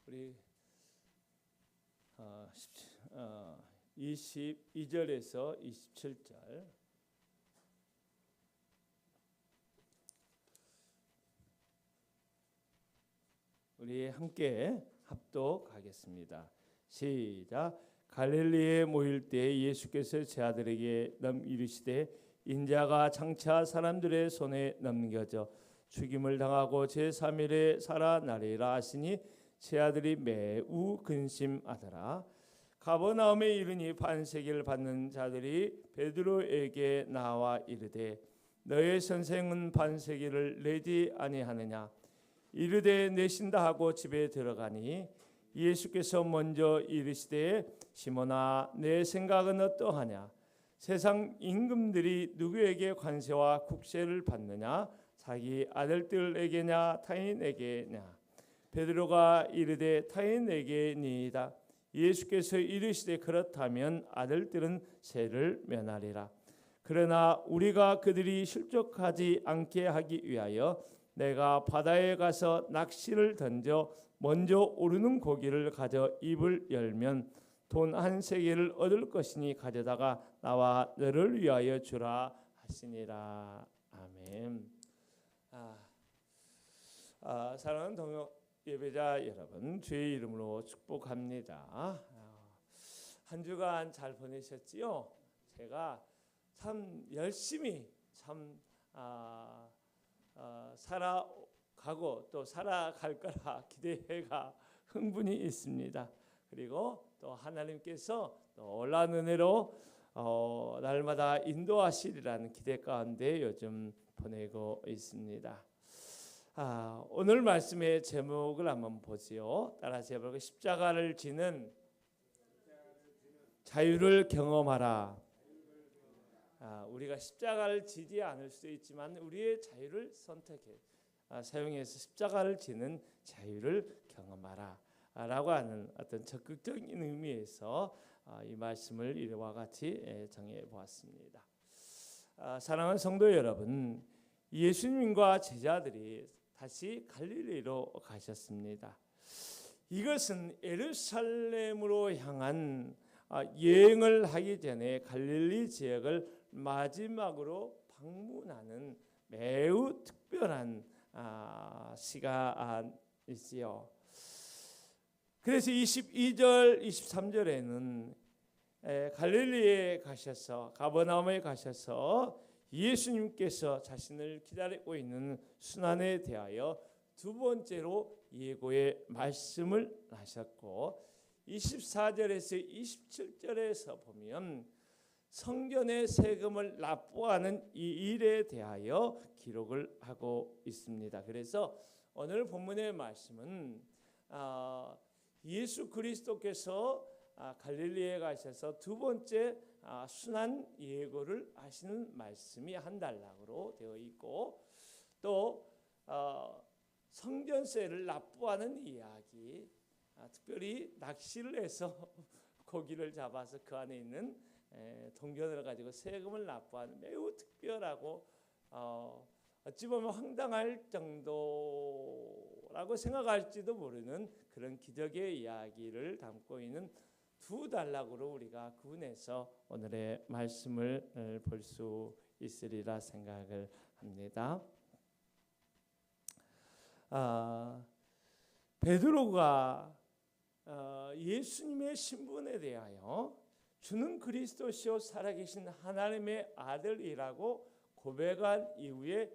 우리 22절에서 27절 우리 함께 합독하겠습니다. 시작. 갈릴리에 모일 때 예수께서 제 아들에게 이르시되 인자가 장차 사람들의 손에 넘겨져 죽임을 당하고 제3일에 살아나리라 하시니 제 아들이 매우 근심하더라. 가버나움에 이르니 반세기를 받는 자들이 베드로에게 나와 이르되 너의 선생은 반세기를 내지 아니하느냐. 이르되 내신다 하고 집에 들어가니 예수께서 먼저 이르시되 시몬아 내 생각은 어떠하냐. 세상 임금들이 누구에게 관세와 국세를 받느냐. 자기 아들들에게냐 타인에게냐. 베드로가 이르되 타인에게니이다. 예수께서 이르시되 그렇다면 아들들은 세를 면하리라. 그러나 우리가 그들이 실족하지 않게 하기 위하여 내가 바다에 가서 낚시를 던져 먼저 오르는 고기를 가져 입을 열면 돈 1세겔을 얻을 것이니 가져다가 나와 너를 위하여 주라 하시니라. 아멘. 사랑하는 동료 예배자 여러분, 주의 이름으로 축복합니다. 한 주간 잘 보내셨지요? 제가 참 열심히 살아가고 또 살아갈 거라 기대가 흥분이 있습니다. 그리고 또 하나님께서 놀라운 은혜로 날마다 인도하시리라는 기대 가운데 요즘 보내고 있습니다. 오늘 말씀의 제목을 한번 보지요. 따라서 해볼까요? 십자가를 지는 자유를 경험하라. 우리가 십자가를 지지 않을 수도 있지만 우리의 자유를 선택해 사용해서 십자가를 지는 자유를 경험하라 라고 하는 어떤 적극적인 의미에서 이 말씀을 이와 같이 정해 보았습니다. 사랑하는 성도 여러분, 예수님과 제자들이 다시 갈릴리로 가셨습니다. 이것은 예루살렘으로 향한 여행을 하기 전에 갈릴리 지역을 마지막으로 방문하는 매우 특별한 시간이지요. 그래서 22절, 23절에는 갈릴리에 가셔서 가버나움에 가셔서 예수님께서 자신을 기다리고 있는 순환에 대하여 두 번째로 예고의 말씀을 하셨고 24절에서 27절에서 보면 성전의 세금을 납부하는 이 일에 대하여 기록을 하고 있습니다. 그래서 오늘 본문의 말씀은 예수 그리스도께서 갈릴리에 가셔서 두 번째 순환 예고를 하시는 말씀이 한 단락으로 되어 있고 또 성전세를 납부하는 이야기, 특별히 낚시를 해서 고기를 잡아서 그 안에 있는 동전을 가지고 세금을 납부하는 매우 특별하고 어찌 보면 황당할 정도라고 생각할지도 모르는 그런 기적의 이야기를 담고 있는 두 단락으로 우리가 구분해서 오늘의 말씀을 볼 수 있으리라 생각을 합니다. 베드로가 예수님의 신분에 대하여 주는 그리스도시요 살아계신 하나님의 아들이라고 고백한 이후에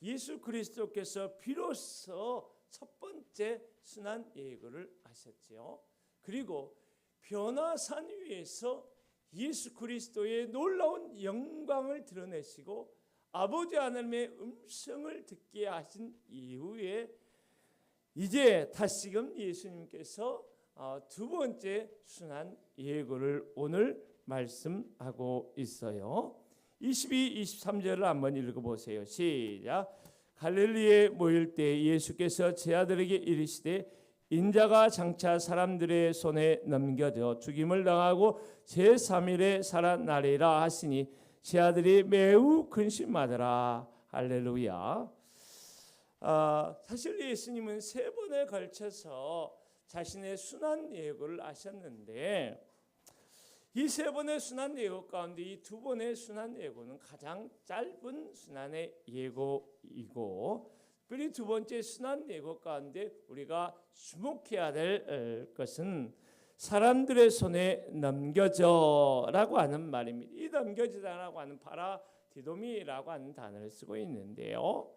예수 그리스도께서 비로소 첫 번째 순환 예고를 하셨지요. 그리고 변화산 위에서 예수 그리스도의 놀라운 영광을 드러내시고 아버지 하나님의 음성을 듣게 하신 이후에 이제 다시금 예수님께서 두 번째 순환 예고를 오늘 말씀하고 있어요. 22, 23절을 한번 읽어보세요. 시작. 갈릴리에 모일 때 예수께서 제 아들에게 이르시되 인자가 장차 사람들의 손에 넘겨져 죽임을 당하고 제3일에 살아나리라 하시니 제 아들이 매우 근심하더라. 할렐루야. 사실 예수님은 세 번에 걸쳐서 자신의 순환 예고를 하셨는데 이 세 번의 순환 예고 가운데 이 두 번의 순환 예고는 가장 짧은 순환의 예고이고, 특별히 두 번째 순환 예고 가운데 우리가 주목해야 될 것은 사람들의 손에 넘겨져라고 하는 말입니다. 이 넘겨지다라고 하는 파라디도미라고 하는 단어를 쓰고 있는데요.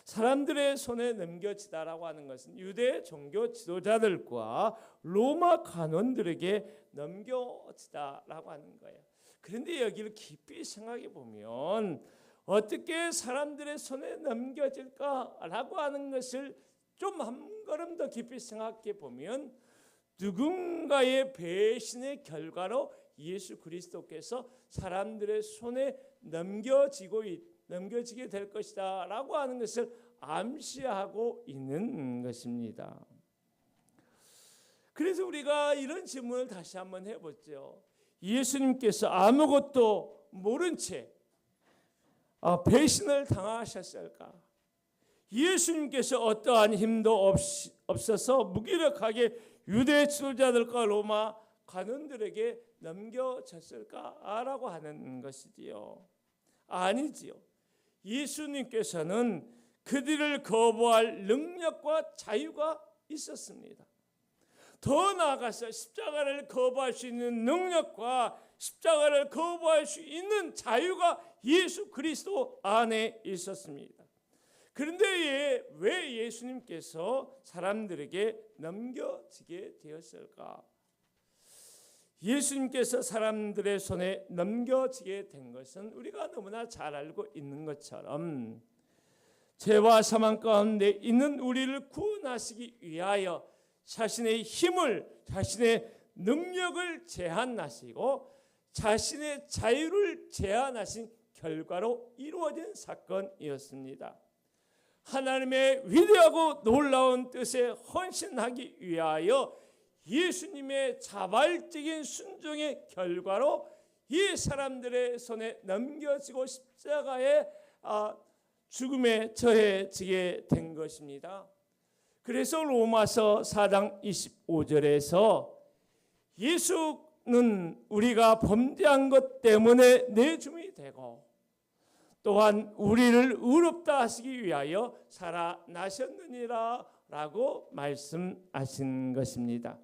사람들의 손에 넘겨지다라고 하는 것은 유대 종교 지도자들과 로마 관원들에게 넘겨지다라고 하는 거예요. 그런데 여기를 깊이 생각해 보면 어떻게 사람들의 손에 넘겨질까라고 하는 것을 좀 한 걸음 더 깊이 생각해 보면 누군가의 배신의 결과로 예수 그리스도께서 사람들의 손에 넘겨지게 될 것이다 라고 하는 것을 암시하고 있는 것입니다. 그래서 우리가 이런 질문을 다시 한번 해보죠. 예수님께서 아무것도 모른 채 배신을 당하셨을까? 예수님께서 어떠한 힘도 없어서 무기력하게 유대 지도자들과 로마 관원들에게 넘겨졌을까라고 하는 것이지요. 아니지요. 예수님께서는 그들을 거부할 능력과 자유가 있었습니다. 더 나아가서 십자가를 거부할 수 있는 능력과 십자가를 거부할 수 있는 자유가 예수 그리스도 안에 있었습니다. 그런데 왜 예수님께서 사람들에게 넘겨지게 되었을까? 예수님께서 사람들의 손에 넘겨지게 된 것은 우리가 너무나 잘 알고 있는 것처럼 죄와 사망 가운데 있는 우리를 구원하시기 위하여 자신의 힘을, 자신의 능력을 제한하시고 자신의 자유를 제한하신 결과로 이루어진 사건이었습니다. 하나님의 위대하고 놀라운 뜻에 헌신하기 위하여 예수님의 자발적인 순종의 결과로 이 사람들의 손에 넘겨지고 십자가의 죽음에 처해지게 된 것입니다. 그래서 로마서 4장 25절에서 예수는 우리가 범죄한 것 때문에 내줌이 되고 또한 우리를 의롭다 하시기 위하여 살아나셨느니라 라고 말씀하신 것입니다.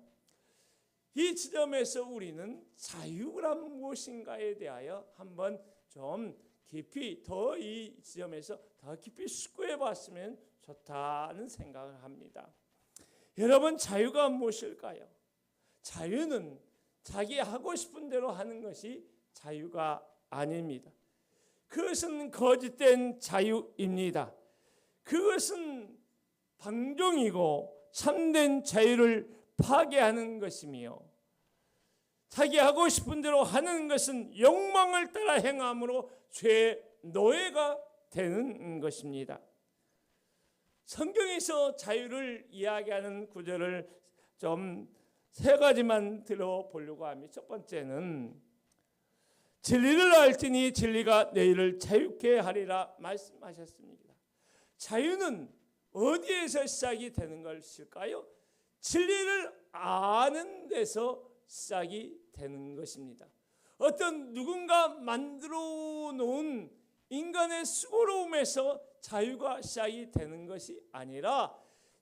이 지점에서 우리는 자유란 무엇인가에 대하여 한번 좀 깊이 더 이 지점에서 더 깊이 숙고해 봤으면 좋다는 생각을 합니다. 여러분, 자유가 무엇일까요? 자유는 자기 하고 싶은 대로 하는 것이 자유가 아닙니다. 그것은 거짓된 자유입니다. 그것은 방종이고 참된 자유를 파괴하는 것이며 자기 하고 싶은 대로 하는 것은 욕망을 따라 행함으로 죄의 노예가 되는 것입니다. 성경에서 자유를 이야기하는 구절을 좀 세 가지만 들어보려고 합니다. 첫 번째는 진리를 알지니 진리가 너희를 자유케 하리라 말씀하셨습니다. 자유는 어디에서 시작이 되는 것일까요? 진리를 아는 데서 시작이 되는 것입니다. 어떤 누군가 만들어 놓은 인간의 수고로움에서 자유가 시작이 되는 것이 아니라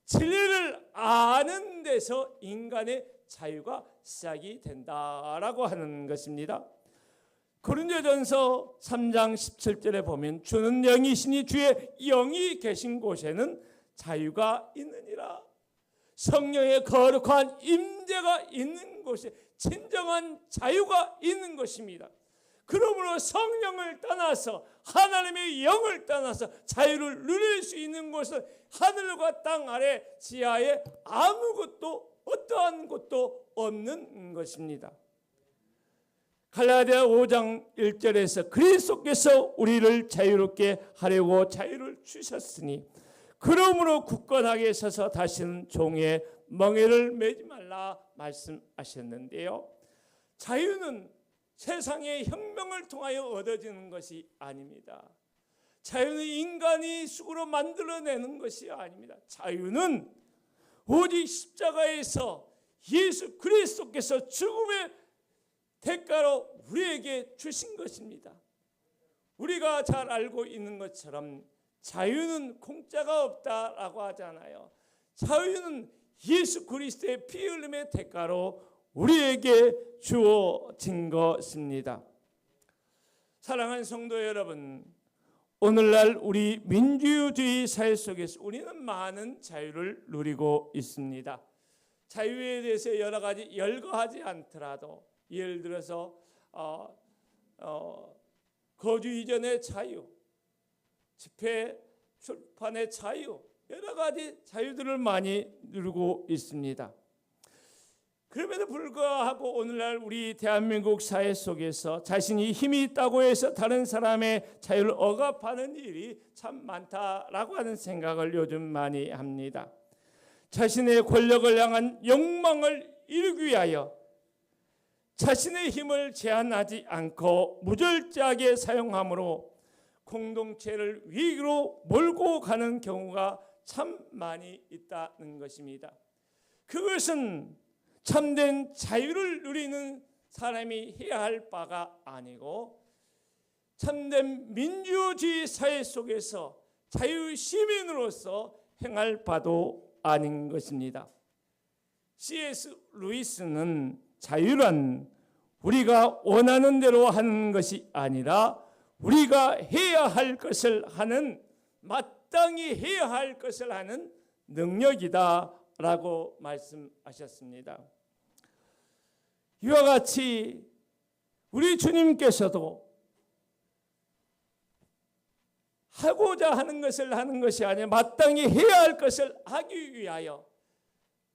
진리를 아는 데서 인간의 자유가 시작이 된다라고 하는 것입니다. 고린도전서 3장 17절에 보면 주는 영이시니 주의 영이 계신 곳에는 자유가 있느니라. 성령의 거룩한 임재가 있는 곳에 진정한 자유가 있는 것입니다. 그러므로 성령을 떠나서 하나님의 영을 떠나서 자유를 누릴 수 있는 곳은 하늘과 땅 아래 지하에 아무것도 어떠한 것도 없는 것입니다. 갈라디아 5장 1절에서 그리스도께서 우리를 자유롭게 하려고 자유를 주셨으니 그러므로 굳건하게 서서 다시는 종의 멍에를 매지 말라 말씀하셨는데요. 자유는 세상의 혁명을 통하여 얻어지는 것이 아닙니다. 자유는 인간이 수고로 만들어내는 것이 아닙니다. 자유는 오직 십자가에서 예수 그리스도께서 죽음의 대가로 우리에게 주신 것입니다. 우리가 잘 알고 있는 것처럼 자유는 공짜가 없다라고 하잖아요. 자유는 예수 그리스도의 피 흘림의 대가로 우리에게 주어진 것입니다. 사랑하는 성도 여러분, 오늘날 우리 민주주의 사회 속에서 우리는 많은 자유를 누리고 있습니다. 자유에 대해서 여러 가지 열거하지 않더라도 예를 들어서 거주 이전의 자유, 집회 출판의 자유, 여러 가지 자유들을 많이 누리고 있습니다. 그럼에도 불구하고 오늘날 우리 대한민국 사회 속에서 자신이 힘이 있다고 해서 다른 사람의 자유를 억압하는 일이 참 많다라고 하는 생각을 요즘 많이 합니다. 자신의 권력을 향한 욕망을 이루기 위하여 자신의 힘을 제한하지 않고 무절제하게 사용함으로 공동체를 위기로 몰고 가는 경우가 참 많이 있다는 것입니다. 그것은 참된 자유를 누리는 사람이 해야 할 바가 아니고 참된 민주주의 사회 속에서 자유시민으로서 행할 바도 아닌 것입니다. C.S. 루이스는 자유란 우리가 원하는 대로 하는 것이 아니라 우리가 해야 할 것을 하는, 마땅히 해야 할 것을 하는 능력이다 라고 말씀하셨습니다. 이와 같이 우리 주님께서도 하고자 하는 것을 하는 것이 아니라 마땅히 해야 할 것을 하기 위하여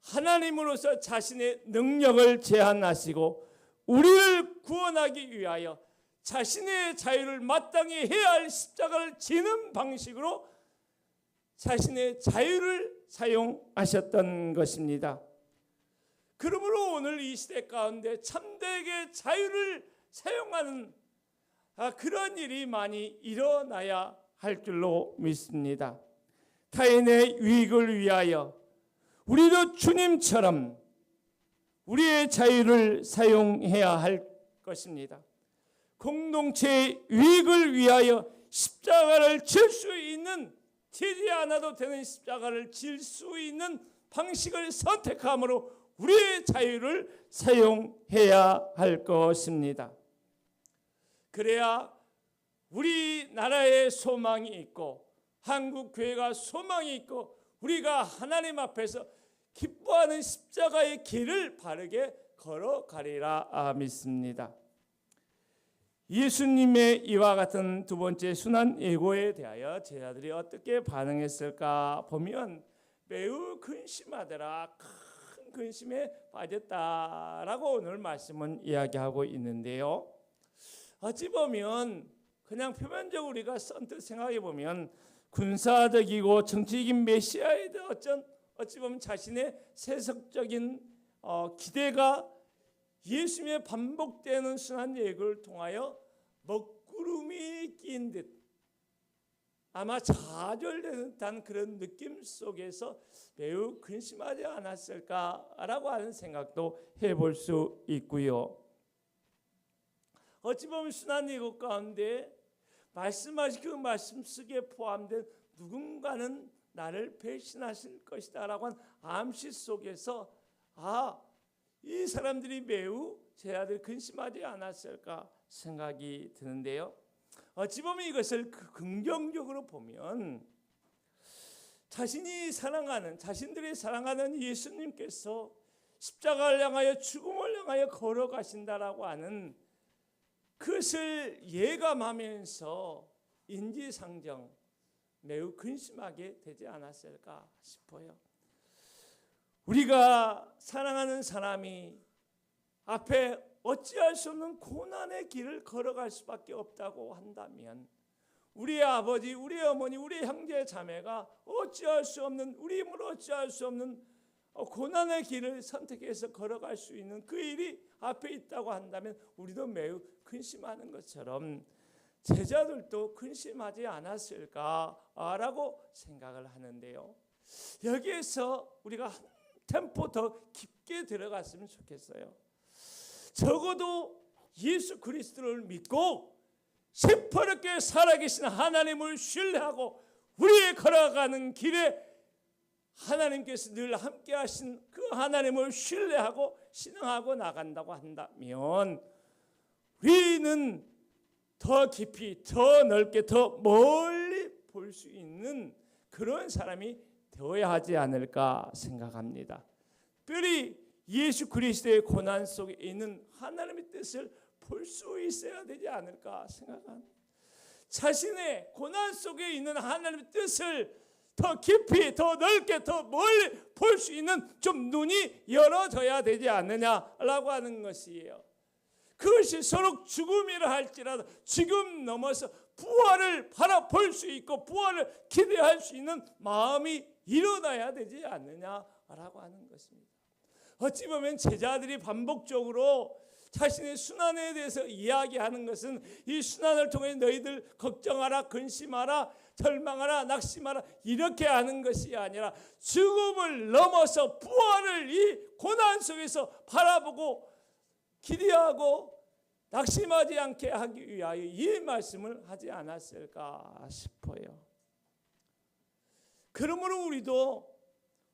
하나님으로서 자신의 능력을 제한하시고 우리를 구원하기 위하여 자신의 자유를 마땅히 해야 할 십자가를 지는 방식으로 자신의 자유를 사용하셨던 것입니다. 그러므로 오늘 이 시대 가운데 참되게 자유를 사용하는 그런 일이 많이 일어나야 할 줄로 믿습니다. 타인의 유익을 위하여 우리도 주님처럼 우리의 자유를 사용해야 할 것입니다. 공동체의 유익을 위하여 십자가를 질 수 있는, 지지 않아도 되는 십자가를 질 수 있는 방식을 선택함으로 우리의 자유를 사용해야 할 것입니다. 그래야 우리나라에 소망이 있고 한국 교회가 소망이 있고 우리가 하나님 앞에서 기뻐하는 십자가의 길을 바르게 걸어가리라 믿습니다. 예수님의 이와 같은 두 번째 순환 예고에 대하여 제자들이 어떻게 반응했을까 보면 매우 근심하더라, 큰 근심에 빠졌다라고 오늘 말씀은 이야기하고 있는데요. 어찌 보면 그냥 표면적으로 우리가 선뜻 생각해 보면 군사적이고 정치적인 메시아에 대해 어찌 보면 자신의 세속적인 기대가 예수님의 반복되는 순환 예고를 통하여 먹구름이 낀 듯 아마 좌절되는 듯한 그런 느낌 속에서 매우 근심하지 않았을까라고 하는 생각도 해볼 수 있고요. 어찌 보면 순환 예고 가운데 말씀하신 그 말씀 속에 포함된 누군가는 나를 배신하실 것이다 라고 한 암시 속에서 이 사람들이 매우 제 아들 근심하지 않았을까 생각이 드는데요. 어찌 보면 이것을 긍정적으로 보면 자신들이 사랑하는 예수님께서 십자가를 향하여 죽음을 향하여 걸어가신다라고 하는 그것을 예감하면서 인지상정 매우 근심하게 되지 않았을까 싶어요. 우리가 사랑하는 사람이 앞에 어찌할 수 없는 고난의 길을 걸어갈 수밖에 없다고 한다면 우리의 아버지, 우리의 어머니, 우리의 형제 자매가 어찌할 수 없는, 우리 힘으로 어찌할 수 없는 고난의 길을 선택해서 걸어갈 수 있는 그 일이 앞에 있다고 한다면 우리도 매우 근심하는 것처럼 제자들도 근심하지 않았을까라고 생각을 하는데요. 여기에서 우리가 한 템포 더 깊게 들어갔으면 좋겠어요. 적어도 예수 그리스도를 믿고 시퍼렇게 살아계신 하나님을 신뢰하고 우리의 걸어가는 길에 하나님께서 늘 함께 하신 그 하나님을 신뢰하고 신앙하고 나간다고 한다면 우리는 더 깊이, 더 넓게, 더 멀리 볼 수 있는 그런 사람이 되어야 하지 않을까 생각합니다. 특별히 예수 그리스도의 고난 속에 있는 하나님의 뜻을 볼 수 있어야 되지 않을까 생각합니다. 자신의 고난 속에 있는 하나님의 뜻을 더 깊이, 더 넓게, 더 멀리 볼 수 있는 좀 눈이 열어져야 되지 않느냐라고 하는 것이에요. 그것이 서로 죽음이라 할지라도 지금 넘어서 부활을 바라볼 수 있고 부활을 기대할 수 있는 마음이 일어나야 되지 않느냐라고 하는 것입니다. 어찌 보면 제자들이 반복적으로 자신의 순환에 대해서 이야기하는 것은 이 순환을 통해 너희들 걱정하라, 근심하라, 절망하라, 낙심하라 이렇게 하는 것이 아니라 죽음을 넘어서 부활을 이 고난 속에서 바라보고 기대하고 낙심하지 않게 하기 위하여 이 말씀을 하지 않았을까 싶어요. 그러므로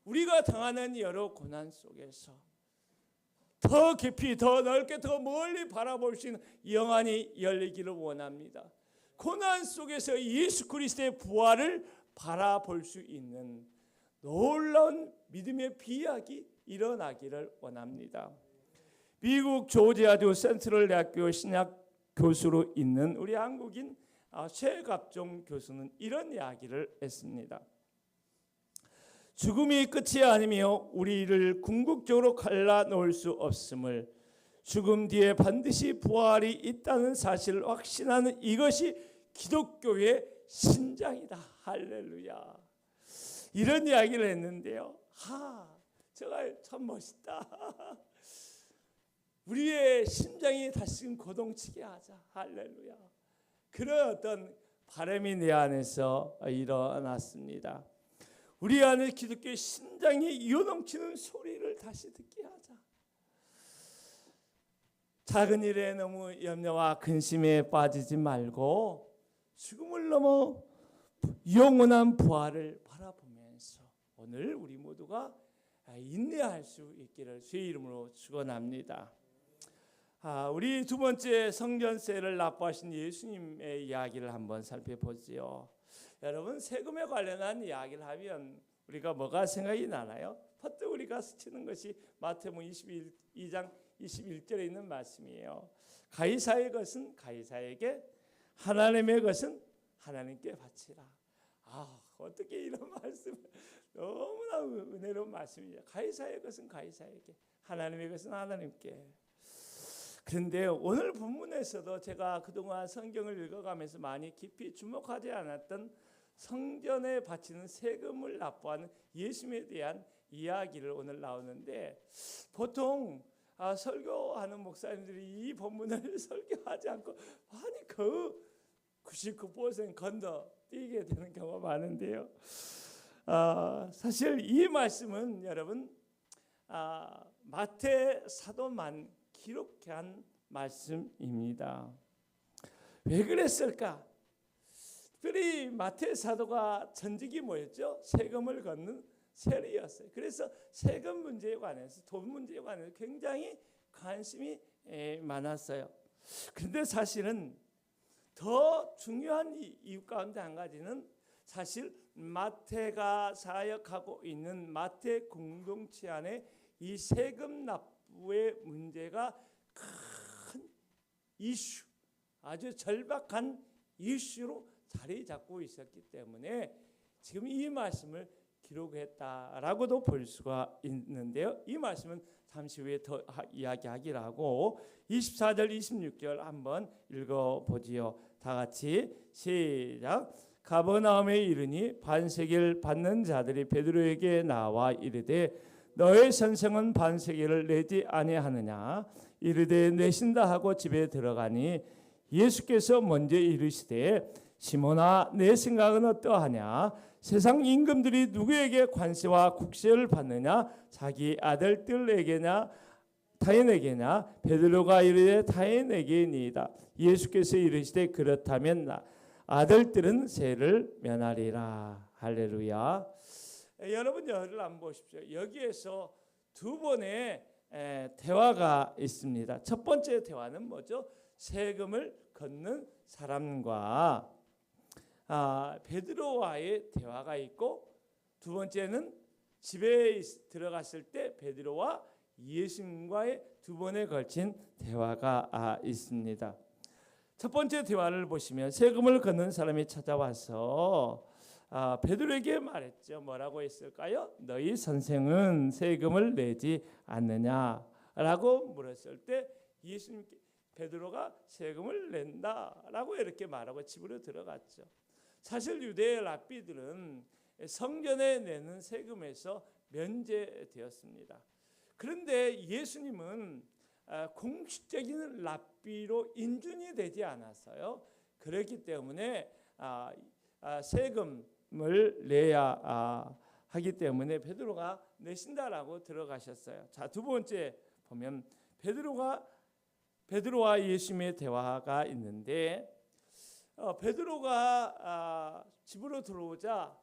우리가 당하는 여러 고난 속에서 더 깊이, 더 넓게, 더 멀리 바라볼 수 있는 영안이 열리기를 원합니다. 고난 속에서 예수 그리스도의 부활을 바라볼 수 있는 놀라운 믿음의 비약이 일어나기를 원합니다. 미국 조지아주 센트럴 대학교 신약 교수로 있는 우리 한국인 최갑종 교수는 이런 이야기를 했습니다. 죽음이 끝이 아니며 우리를 궁극적으로 갈라놓을 수 없음을, 죽음 뒤에 반드시 부활이 있다는 사실을 확신하는 이것이 기독교의 신장이다. 할렐루야. 이런 이야기를 했는데요. 제가 참 멋있다. 우리의 심장이 다시금 고동치게 하자. 할렐루야. 그런 어떤 바람이 내 안에서 일어났습니다. 우리 안에 기독교의 심장이 요동치는 소리를 다시 듣게 하자. 작은 일에 너무 염려와 근심에 빠지지 말고 죽음을 넘어 영원한 부활을 바라보면서 오늘 우리 모두가 인내할 수 있기를 주의 이름으로 축원합니다. 우리 두 번째 성전세를 납부하신 예수님의 이야기를 한번 살펴보지요. 여러분, 세금에 관련한 이야기를 하면 우리가 뭐가 생각이 나나요? 퍼뜩 우리가 스치는 것이 마태복음 22장 21절에 있는 말씀이에요. 가이사의 것은 가이사에게, 하나님의 것은 하나님께 바치라. 어떻게 이런 말씀, 너무나 은혜로운 말씀이죠. 가이사의 것은 가이사에게, 하나님의 것은 하나님께. 그런데 오늘 본문에서도 제가 그동안 성경을 읽어가면서 많이 깊이 주목하지 않았던 성전에 바치는 세금을 납부하는 예수님에 대한 이야기를 오늘 나오는데, 보통 설교하는 목사님들이 이 본문을 설교하지 않고 많이 그 99% 건너뛰게 되는 경우가 많은데요. 사실 이 말씀은 여러분 마태 사도만 기록한 말씀입니다. 왜 그랬을까? 특별히 마태 사도가 전직이 뭐였죠? 세금을 걷는 세리였어요. 그래서 세금 문제에 관해서, 돈 문제에 관해서 굉장히 관심이 많았어요. 그런데 사실은 더 중요한 이유 가운데 한 가지는 사실 마태가 사역하고 있는 마태 공동체 안에 이 세금 납부의 문제가 큰 이슈, 아주 절박한 이슈로 자리 잡고 있었기 때문에 지금 이 말씀을 기록했다라고도 볼 수가 있는데요. 이 말씀은 잠시 후에 더 이야기하기로 하고 24절 26절 한번 읽어보지요. 다 같이 시작. 가버나움에 이르니 반세겔 받는 자들이 베드로에게 나와 이르되 너의 선생은 반세겔을 내지 아니하느냐. 이르되 내신다 하고 집에 들어가니 예수께서 먼저 이르시되 시몬아 내 생각은 어떠하냐. 세상 임금들이 누구에게 관세와 국세를 받느냐? 자기 아들들에게냐 타인에게냐? 베드로가 이르되 타인에게니이다. 예수께서 이르시되 그렇다면 아들들은 세를 면하리라. 할렐루야. 여러분 여기를 한번 보십시오. 여기에서 두 번의 대화가 있습니다. 첫 번째 대화는 뭐죠? 세금을 걷는 사람과 베드로와의 대화가 있고, 두 번째는 집에 들어갔을 때 베드로와 예수님과의 두 번에 걸친 대화가 있습니다. 첫 번째 대화를 보시면 세금을 걷는 사람이 찾아와서 베드로에게 말했죠. 뭐라고 했을까요? 너희 선생은 세금을 내지 않느냐라고 물었을 때 예수님께 베드로가 세금을 낸다라고 이렇게 말하고 집으로 들어갔죠. 사실 유대 랍비들은 성전에 내는 세금에서 면제되었습니다. 그런데 예수님은 공식적인 랍비로 인준이 되지 않았어요. 그렇기 때문에 세금을 내야 하기 때문에 베드로가 내신다라고 들어가셨어요. 자, 두 번째 보면 베드로와 예수님의 대화가 있는데, 베드로가 집으로 들어오자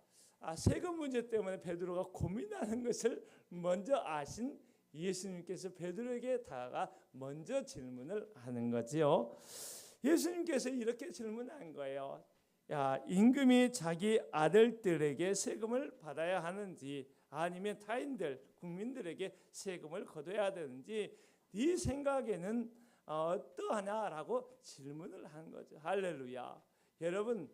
세금 문제 때문에 베드로가 고민하는 것을 먼저 아신 예수님께서 베드로에게 다가가 먼저 질문을 하는 거지요. 예수님께서 이렇게 질문한 거예요. 야, 임금이 자기 아들들에게 세금을 받아야 하는지 아니면 타인들 국민들에게 세금을 거둬야 되는지 네 생각에는 어떠하냐라고 질문을 한 거죠. 할렐루야. 여러분,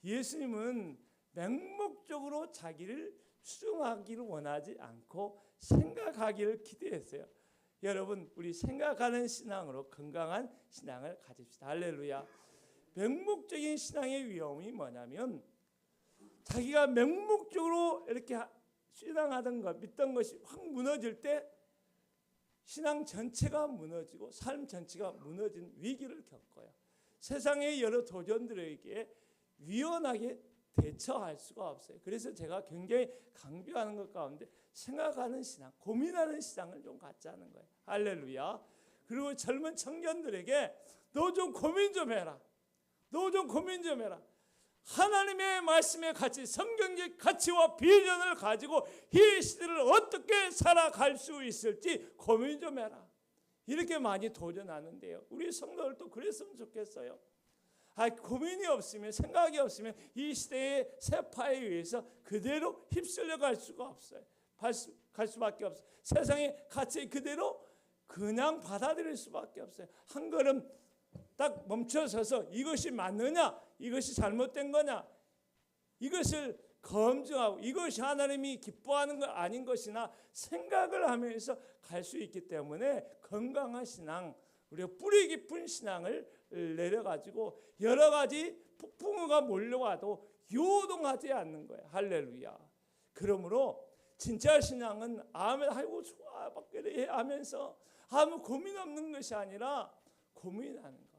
예수님은 맹목적으로 자기를 수용하기를 원하지 않고 생각하기를 기대했어요. 여러분, 우리 생각하는 신앙으로 건강한 신앙을 가집시다. 할렐루야. 맹목적인 신앙의 위험이 뭐냐면, 자기가 맹목적으로 이렇게 신앙하던 것, 믿던 것이 확 무너질 때 신앙 전체가 무너지고 삶 전체가 무너진 위기를 겪어요. 세상의 여러 도전들에게 유연하게 대처할 수가 없어요. 그래서 제가 굉장히 강조하는 것 가운데 생각하는 신앙, 고민하는 신앙을 좀 갖자는 거예요. 할렐루야. 그리고 젊은 청년들에게 너 좀 고민 좀 해라. 너 좀 고민 좀 해라. 하나님의 말씀의 가치, 성경적 가치와 비전을 가지고 이 시대를 어떻게 살아갈 수 있을지 고민 좀 해라. 이렇게 많이 도전하는데요. 우리 성도들도 그랬으면 좋겠어요. 고민이 없으면, 생각이 없으면 이 시대의 세파에 의해서 그대로 휩쓸려 갈 수가 없어요. 갈 수밖에 없어요. 세상의 가치 그대로 그냥 받아들일 수밖에 없어요. 한 걸음 딱 멈춰서서 이것이 맞느냐, 이것이 잘못된 거냐, 이것을 검증하고 이것이 하나님이 기뻐하는 것 아닌 것이나 생각을 하면서 갈 수 있기 때문에 건강한 신앙, 우리가 뿌리 깊은 신앙을 내려가지고 여러 가지 폭풍우가 몰려와도 요동하지 않는 거예요. 할렐루야. 그러므로 진짜 신앙은 아이고 좋아 밖에 하면서 아무 고민 없는 것이 아니라 고민하는 것.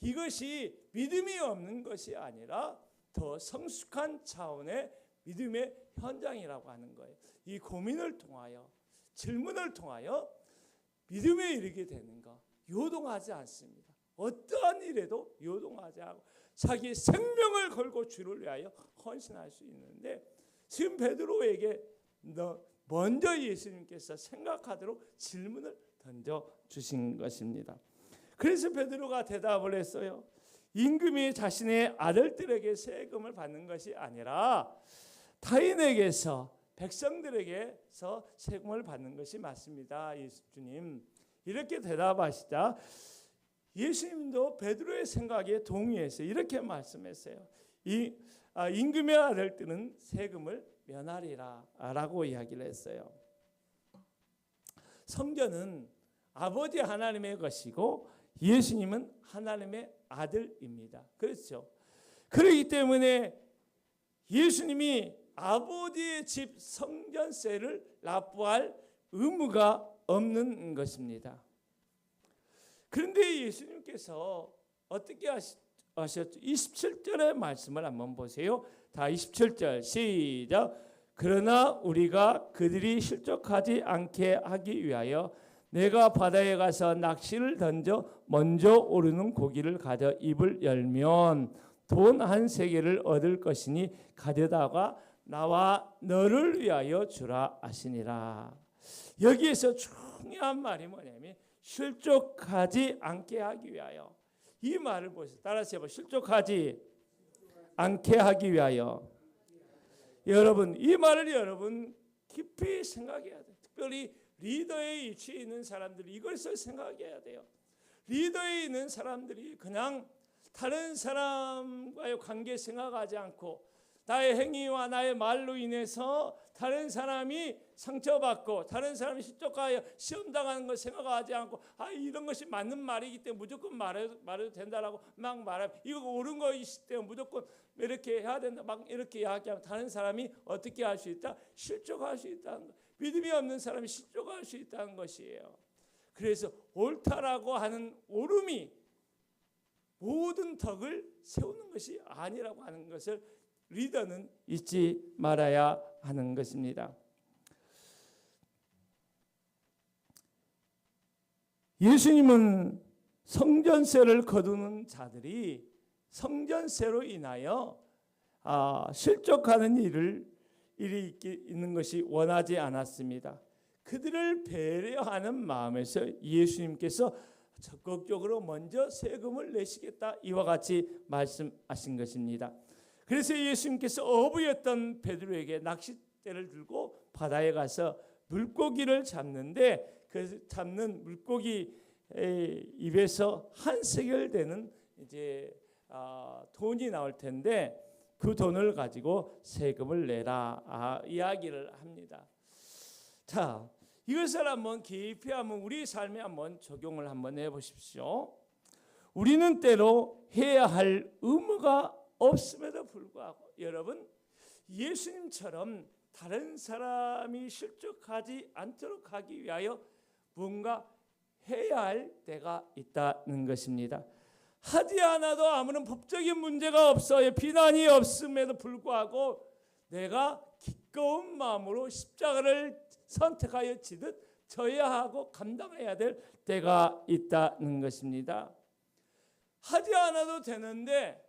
이것이 믿음이 없는 것이 아니라 더 성숙한 차원의 믿음의 현장이라고 하는 거예요. 이 고민을 통하여, 질문을 통하여 믿음에 이르게 되는 것. 요동하지 않습니다. 어떠한 일에도 요동하지 않고 자기 생명을 걸고 주를 위하여 헌신할 수 있는데, 지금 베드로에게 먼저 예수님께서 생각하도록 질문을 던져주신 것입니다. 그래서 베드로가 대답을 했어요. 임금이 자신의 아들들에게 세금을 받는 것이 아니라 타인에게서, 백성들에게서 세금을 받는 것이 맞습니다. 예수님. 이렇게 대답하시자 예수님도 베드로의 생각에 동의해서 이렇게 말씀했어요. 임금의 아들들은 세금을 면하리라 라고 이야기를 했어요. 성전은 아버지 하나님의 것이고 예수님은 하나님의 아들입니다. 그렇죠? 그렇기 때문에 예수님이 아버지의 집 성전세를 납부할 의무가 없는 것입니다. 그런데 예수님께서 어떻게 하셨죠? 27절의 말씀을 한번 보세요. 다 27절 시작. 그러나 우리가 그들이 실족하지 않게 하기 위하여 내가 바다에 가서 낚시를 던져 먼저 오르는 고기를 가져 입을 열면 돈 한 세겔을 얻을 것이니 가져다가 나와 너를 위하여 주라 하시니라. 여기에서 중요한 말이 뭐냐면 실족하지 않게 하기 위하여. 이 말을 보세요. 따라서 해봐. 실족하지 않게 하기 위하여. 여러분, 이 말을 여러분 깊이 생각해야 돼요. 특별히 리더의 위치에 있는 사람들이 이것을 생각해야 돼요. 리더에 있는 사람들이 그냥 다른 사람과의 관계 생각하지 않고 나의 행위와 나의 말로 인해서 다른 사람이 상처받고 다른 사람이 실족하여 시험당하는 걸 생각하지 않고 이런 것이 맞는 말이기 때문에 무조건 말해도 된다라고 막 말하면 이거 옳은 것이기 때문에 무조건 이렇게 해야 된다 막 이렇게 이야기하면 다른 사람이 어떻게 할 수 있다? 실족할 수 있다는 것. 믿음이 없는 사람이 실족할 수 있다는 것이에요. 그래서 옳다라고 하는 옳음이 모든 덕을 세우는 것이 아니라고 하는 것을 리더는 잊지 말아야 하는 것입니다. 예수님은 성전세를 거두는 자들이 성전세로 인하여 실족하는 일이 있는 것이 원하지 않았습니다. 그들을 배려하는 마음에서 예수님께서 적극적으로 먼저 세금을 내시겠다 이와 같이 말씀하신 것입니다. 그래서 예수님께서 어부였던 베드로에게 낚싯대를 들고 바다에 가서 물고기를 잡는데 그 잡는 물고기 입에서 한 세겔 되는 이제 돈이 나올 텐데 그 돈을 가지고 세금을 내라 이야기를 합니다. 자, 이것을 한번 깊이 한번 우리 삶에 한번 적용을 한번 해보십시오. 우리는 때로 해야 할 의무가 없음에도 불구하고 여러분 예수님처럼 다른 사람이 실족하지 않도록 하기 위하여 뭔가 해야 할 때가 있다는 것입니다. 하지 않아도 아무런 법적인 문제가 없어요. 비난이 없음에도 불구하고 내가 기꺼운 마음으로 십자가를 선택하여 지듯 져야 하고 감당해야 될 때가 있다는 것입니다. 하지 않아도 되는데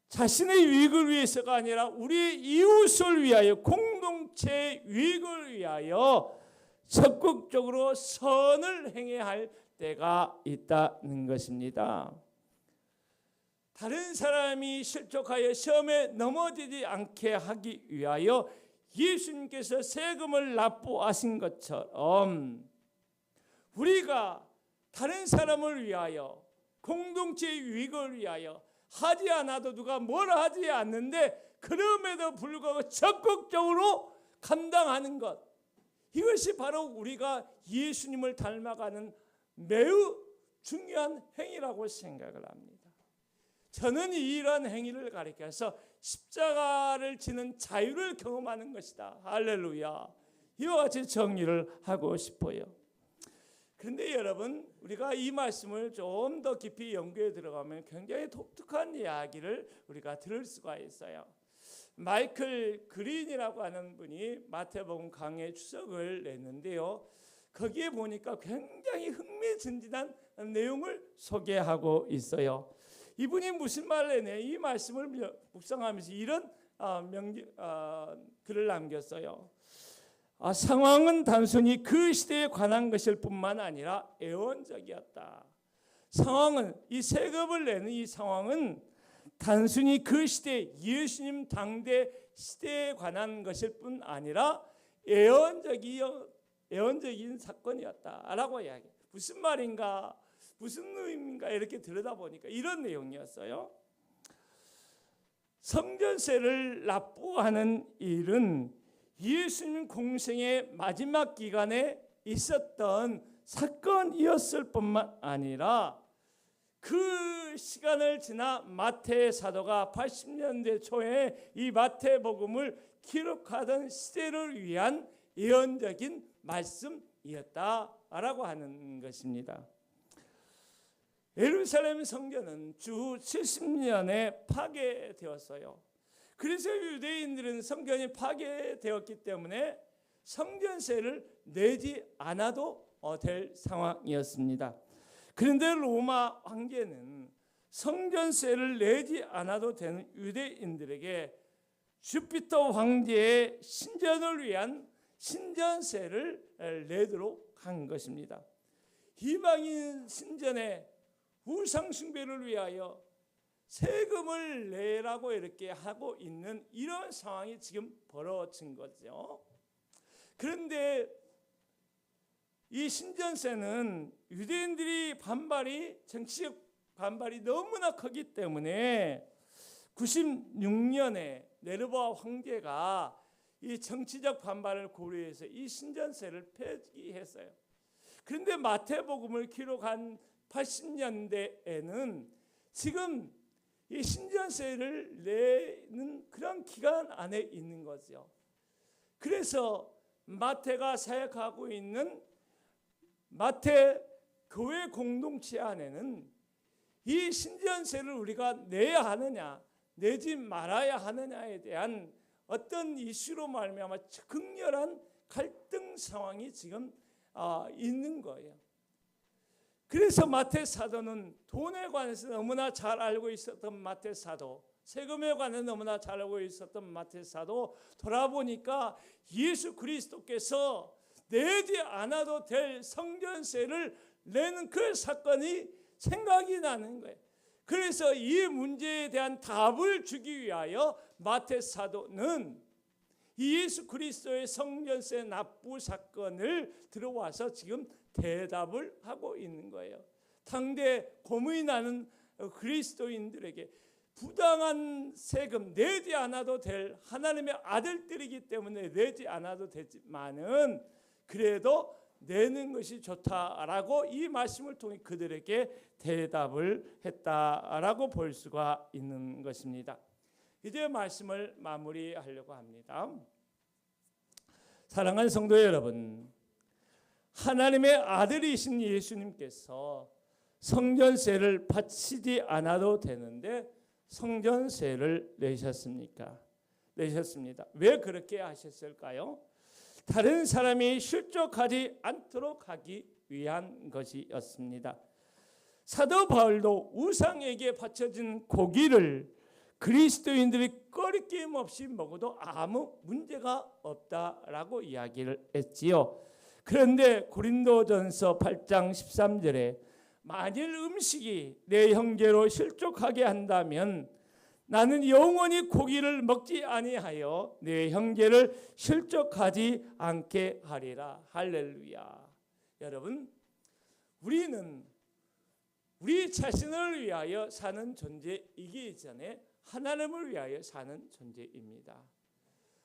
자신의 유익을 위해서가 아니라 우리 이웃을 위하여 공동체의 유익을 위하여 적극적으로 선을 행해야 할 때가 있다는 것입니다. 다른 사람이 실족하여 시험에 넘어지지 않게 하기 위하여 예수님께서 세금을 납부하신 것처럼 우리가 다른 사람을 위하여 공동체의 유익을 위하여 하지 않아도 누가 뭐라 하지 않는데 그럼에도 불구하고 적극적으로 감당하는 것, 이것이 바로 우리가 예수님을 닮아가는 매우 중요한 행위라고 생각을 합니다. 저는 이러한 행위를 가리켜서 십자가를 지는 자유를 경험하는 것이다. 할렐루야. 이와 같이 정리를 하고 싶어요. 그런데 여러분, 우리가 이 말씀을 좀 더 깊이 연구해 들어가면 굉장히 독특한 이야기를 우리가 들을 수가 있어요. 마이클 그린이라고 하는 분이 마태복음 강해 주석을 냈는데요. 거기에 보니까 굉장히 흥미진진한 내용을 소개하고 있어요. 이분이 무슨 말을 했냐? 이 말씀을 묵상하면서 이런 글을 남겼어요. 상황은 단순히 그 시대에 관한 것일 뿐만 아니라 애원적이었다. 상황은 이 세금을 내는 이 상황은 단순히 그 시대 예수님 당대 시대에 관한 것일 뿐 아니라 애원적인 사건이었다라고 이야기해요. 무슨 말인가? 무슨 의미인가? 이렇게 들여다보니까 이런 내용이었어요. 성전세를 납부하는 일은 예수님 공생의 마지막 기간에 있었던 사건이었을 뿐만 아니라 그 시간을 지나 마태 사도가 80년대 초에 이 마태복음을 기록하던 시대를 위한 예언적인 말씀이었다라고 하는 것입니다. 예루살렘 성전은 주 70년에 파괴되었어요. 그래서 유대인들은 성전이 파괴되었기 때문에 성전세를 내지 않아도 될 상황이었습니다. 그런데 로마 황제는 성전세를 내지 않아도 되는 유대인들에게 주피터 황제의 신전을 위한 신전세를 내도록 한 것입니다. 이방인 신전의 우상 숭배를 위하여 세금을 내라고 이렇게 하고 있는 이런 상황이 지금 벌어진 거죠. 그런데 이 신전세는 유대인들이 정치적 반발이 너무나 크기 때문에 96년에 네르바 황제가 이 정치적 반발을 고려해서 이 신전세를 폐지했어요. 그런데 마태복음을 기록한 80년대에는 지금 이 신전세를 내는 그런 기간 안에 있는 거죠. 그래서 마태가 사역하고 있는 마태 교회 공동체 안에는 이 신전세를 우리가 내야 하느냐 내지 말아야 하느냐에 대한 어떤 이슈로 말미암아 극렬한 갈등 상황이 지금 있는 거예요. 그래서 마태 사도는 돈에 관해서 너무나 잘 알고 있었던 마태 사도, 세금에 관해서 너무나 잘 알고 있었던 마태 사도 돌아보니까 예수 그리스도께서 내지 않아도 될 성전세를 내는 그 사건이 생각이 나는 거예요. 그래서 이 문제에 대한 답을 주기 위하여 마태 사도는 예수 그리스도의 성전세 납부 사건을 들어와서 지금 대답을 하고 있는 거예요. 당대 고민이 나는 그리스도인들에게 부당한 세금 내지 않아도 될 하나님의 아들들이기 때문에 내지 않아도 되지만은 그래도 내는 것이 좋다라고 이 말씀을 통해 그들에게 대답을 했다라고 볼 수가 있는 것입니다. 이제 말씀을 마무리하려고 합니다. 사랑하는 성도 여러분, 하나님의 아들이신 예수님께서 성전세를 바치지 않아도 되는데 성전세를 내셨습니까? 내셨습니다. 왜 그렇게 하셨을까요? 다른 사람이 실족하지 않도록 하기 위한 것이었습니다. 사도 바울도 우상에게 바쳐진 고기를 그리스도인들이 꺼리낌 없이 먹어도 아무 문제가 없다라고 이야기를 했지요. 그런데 고린도전서 8장 13절에 만일 음식이 내 형제로 실족하게 한다면 나는 영원히 고기를 먹지 아니하여 내 형제를 실족하지 않게 하리라. 할렐루야. 여러분, 우리는 우리 자신을 위하여 사는 존재이기 전에 하나님을 위하여 사는 존재입니다.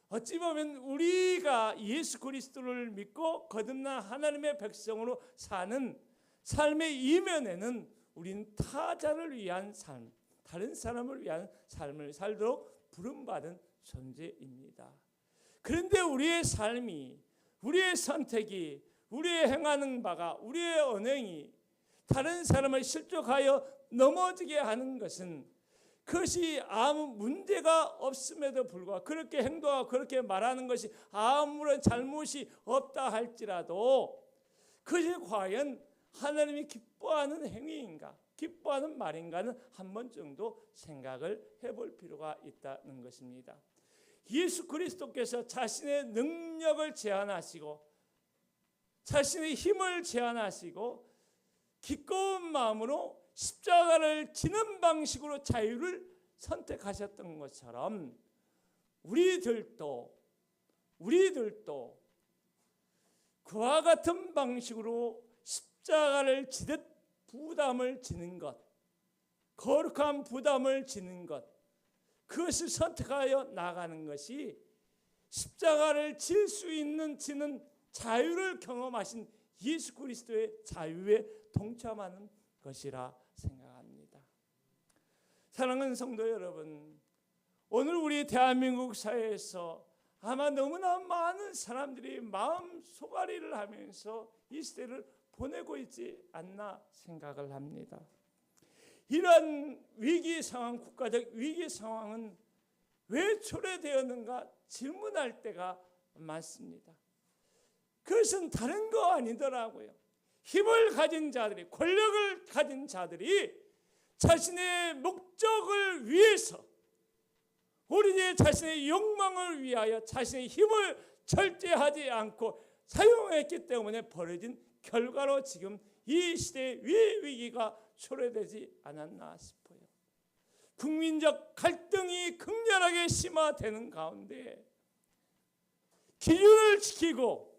어찌 보면 우리가 예수 그리스도를 믿고 거듭난 하나님의 백성으로 사는 삶의 이면에는 우리는 타자를 위한 삶, 다른 사람을 위한 삶을 살도록 부름받은 존재입니다. 그런데 우리의 삶이, 우리의 선택이, 우리의 행하는 바가, 우리의 언행이 다른 사람을 실족하여 넘어지게 하는 것은 그것이 아무 문제가 없음에도 불구하고 그렇게 행동하고 그렇게 말하는 것이 아무런 잘못이 없다 할지라도 그것이 과연 하나님이 기뻐하는 행위인가, 기뻐하는 말인가는 한 번 정도 생각을 해볼 필요가 있다는 것입니다. 예수 그리스도께서 자신의 능력을 제한하시고 자신의 힘을 제한하시고 기꺼운 마음으로 십자가를 지는 방식으로 자유를 선택하셨던 것처럼 우리들도 그와 같은 방식으로 십자가를 지듯 부담을 지는 것, 거룩한 부담을 지는 것, 그것을 선택하여 나가는 것이 십자가를 질 수 있는 지는 자유를 경험하신 예수 그리스도의 자유에 동참하는 것이라 생각합니다. 사랑하는 성도 여러분, 오늘 우리 대한민국 사회에서 아마 너무나 많은 사람들이 마음 소가리를 하면서 이 시대를 보내고 있지 않나 생각을 합니다. 이런 위기 상황, 국가적 위기 상황은 왜 초래되었는가 질문할 때가 많습니다. 그것은 다른 거 아니더라고요. 힘을 가진 자들이, 권력을 가진 자들이 자신의 목적을 위해서, 우리 자신의 욕망을 위하여 자신의 힘을 절제하지 않고 사용했기 때문에 벌어진 결과로 지금 이 시대의 위기가 초래되지 않았나 싶어요. 국민적 갈등이 극렬하게 심화되는 가운데 기준을 지키고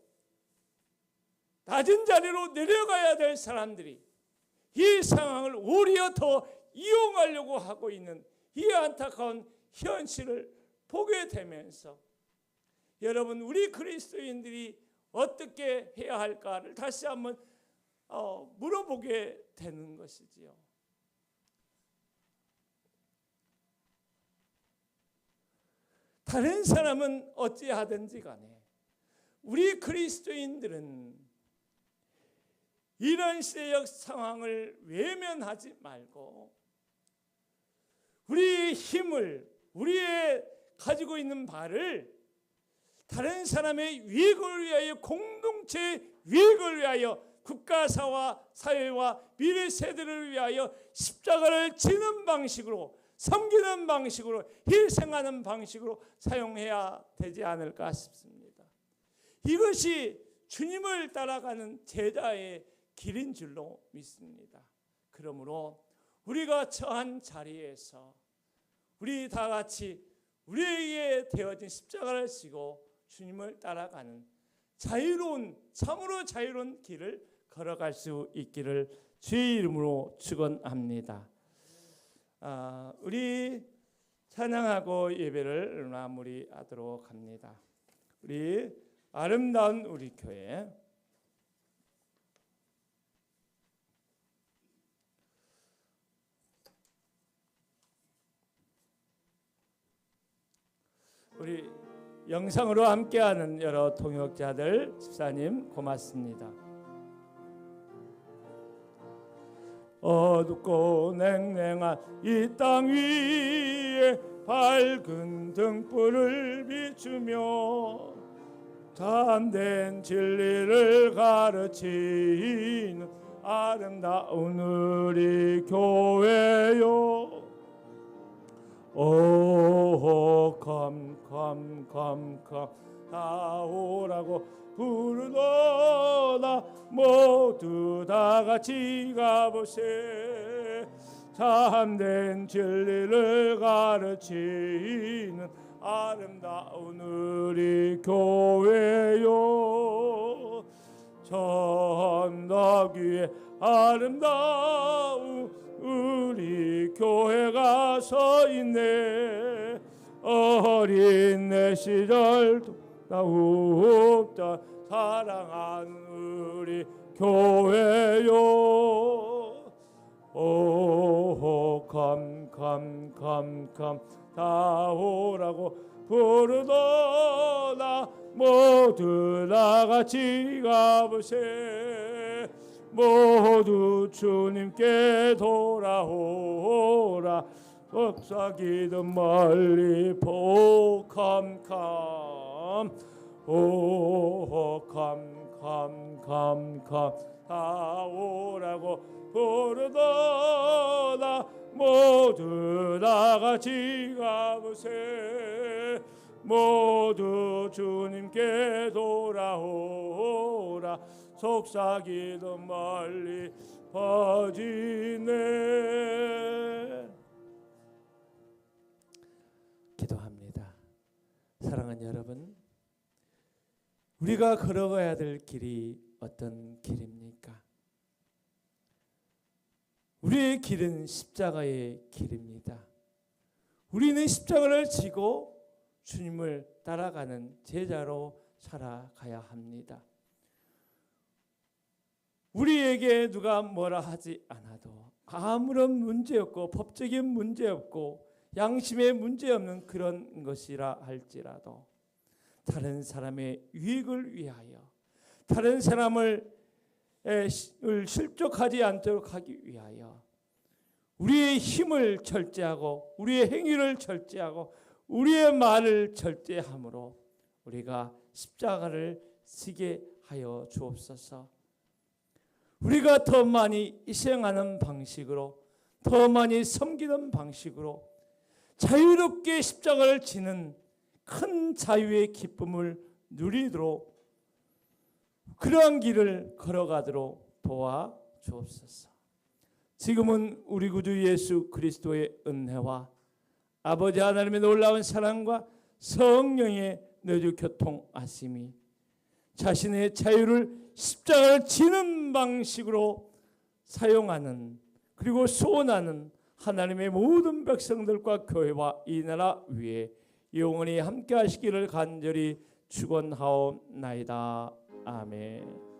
낮은 자리로 내려가야 될 사람들이 이 상황을 오히려 더 이용하려고 하고 있는 이 안타까운 현실을 보게 되면서 여러분, 우리 그리스도인들이 어떻게 해야 할까를 다시 한번 물어보게 되는 것이지요. 다른 사람은 어찌하든지 간에 우리 그리스도인들은 이런 시대적 상황을 외면하지 말고 우리의 힘을, 우리의 가지고 있는 바를 다른 사람의 유익을 위하여, 공동체의 유익을 위하여, 국가사와 사회와 미래 세대를 위하여 십자가를 지는 방식으로, 섬기는 방식으로, 희생하는 방식으로 사용해야 되지 않을까 싶습니다. 이것이 주님을 따라가는 제자의 길인 줄로 믿습니다. 그러므로 우리가 처한 자리에서 우리 다 같이 우리에게 되어진 십자가를 지고 주님을 따라가는 자유로운, 참으로 자유로운 길을 걸어갈 수 있기를 주의 이름으로 축원합니다. 우리 찬양하고 예배를 마무리하도록 합니다. 우리 아름다운 우리 교회, 우리 영상으로 함께하는 여러 동역자들, 집사님 고맙습니다. 어둡고 냉랭한 이 땅 위에 밝은 등불을 비추며 참된 진리를 가르치는 아름다운 우리 교회요. 오, come 다 오라고 부르노라. 모두 다 같이 가보세. 참된 진리를 가르치는 아름다운 우리 교회요. 천덕 위에 아름다운 우리 교회가 서 있네. 어린 내 시절도 나옵다 사랑하는 우리 교회요. 오, come 다 오라고 부르노라. 모두 다 같이 가보세. 모두 주님께 돌아오라. 속삭이던 멀리 come 오, come 다 오라고 부르더라. 모두 다 같이 가보세. 모두 주님께 돌아오라. 속삭이던 멀리 퍼지네. 기도합니다. 사랑하는 여러분, 우리가 걸어가야 될 길이 어떤 길입니까? 우리의 길은 십자가의 길입니다. 우리는 십자가를 지고 주님을 따라가는 제자로 살아가야 합니다. 우리에게 누가 뭐라 하지 않아도 아무런 문제 없고 법적인 문제 없고 양심의 문제 없는 그런 것이라 할지라도 다른 사람의 유익을 위하여, 다른 사람을 실족하지 않도록 하기 위하여 우리의 힘을 절제하고 우리의 행위를 절제하고 우리의 말을 절제함으로 우리가 십자가를 지게 하여 주옵소서. 우리가 더 많이 희생하는 방식으로, 더 많이 섬기는 방식으로 자유롭게 십자가를 지는 큰 자유의 기쁨을 누리도록, 그러한 길을 걸어가도록 도와 주옵소서. 지금은 우리 구주 예수 그리스도의 은혜와 아버지 하나님의 놀라운 사랑과 성령의 내주 교통하심이 자신의 자유를 십자가를 지는 방식으로 사용하는, 그리고 소원하는 하나님의 모든 백성들과 교회와 이 나라 위에 영원히 함께 하시기를 간절히 축원하옵나이다. 아멘.